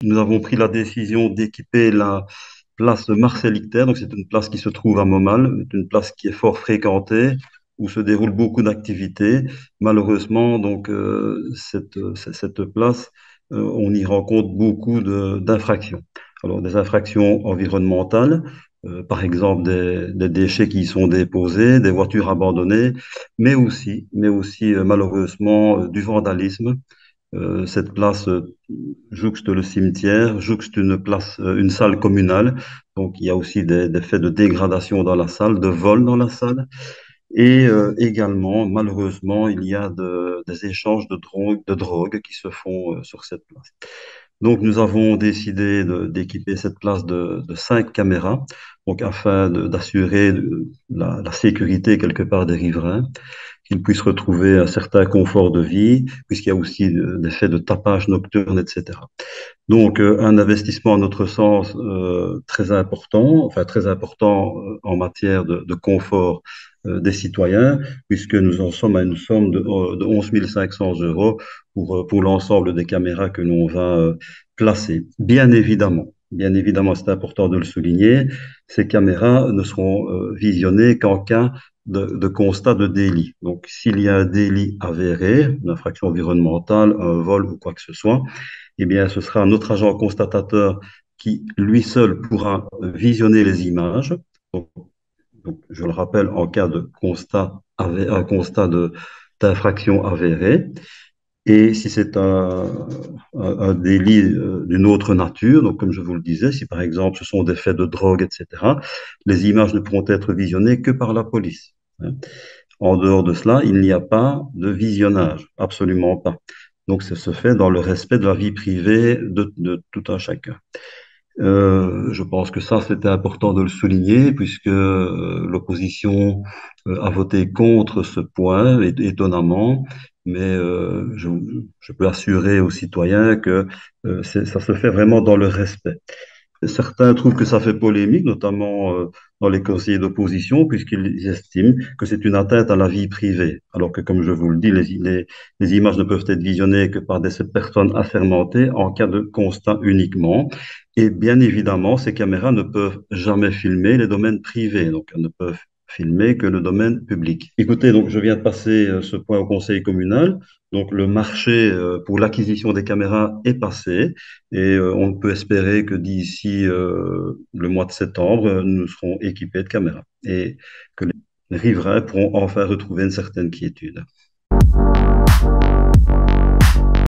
Nous avons pris la décision d'équiper la place Marcel Icter. Donc, c'est une place qui se trouve à Montmal, c'est une place qui est fort fréquentée, où se déroulent beaucoup d'activités. Malheureusement, donc, cette place, on y rencontre beaucoup d'infractions. Alors, des infractions environnementales, par exemple des déchets qui y sont déposés, des voitures abandonnées, mais aussi malheureusement, du vandalisme. Cette place jouxte le cimetière, jouxte une place, une salle communale. Donc, il y a aussi des faits de dégradation dans la salle, de vol dans la salle. Et également, malheureusement, il y a des échanges de drogue qui se font sur cette place. Donc, nous avons décidé d'équiper cette place de 5 caméras, donc afin d'assurer la sécurité quelque part des riverains, qu'ils puissent retrouver un certain confort de vie, puisqu'il y a aussi des faits de tapage nocturne, etc. Donc, un investissement, à notre sens, très important en matière de confort des citoyens, puisque nous en sommes à une somme de 11 500 euros pour l'ensemble des caméras que l'on va placer. Bien évidemment, c'est important de le souligner, ces caméras ne seront visionnées qu'en cas de constat de délit. Donc, s'il y a un délit avéré, une infraction environnementale, un vol ou quoi que ce soit, eh bien, ce sera notre agent constatateur qui, lui seul, pourra visionner les images. Donc, je le rappelle, en cas de un constat d'infraction avérée. Et si c'est un délit d'une autre nature, donc comme je vous le disais, si par exemple ce sont des faits de drogue, etc., les images ne pourront être visionnées que par la police, hein. En dehors de cela, il n'y a pas de visionnage, absolument pas. Donc, ça se fait dans le respect de la vie privée de tout un chacun. Je pense que ça, c'était important de le souligner, puisque l'opposition a voté contre ce point, étonnamment, mais je peux assurer aux citoyens que ça se fait vraiment dans le respect. Certains trouvent que ça fait polémique, notamment dans les conseillers d'opposition, puisqu'ils estiment que c'est une atteinte à la vie privée. Alors que, comme je vous le dis, les images ne peuvent être visionnées que par des personnes assermentées en cas de constat uniquement. Et bien évidemment, ces caméras ne peuvent jamais filmer les domaines privés, donc elles ne peuvent filmer que le domaine public. Écoutez, donc je viens de passer ce point au conseil communal. Donc le marché pour l'acquisition des caméras est passé. Et on peut espérer que d'ici le mois de septembre, nous serons équipés de caméras et que les riverains pourront enfin retrouver une certaine quiétude.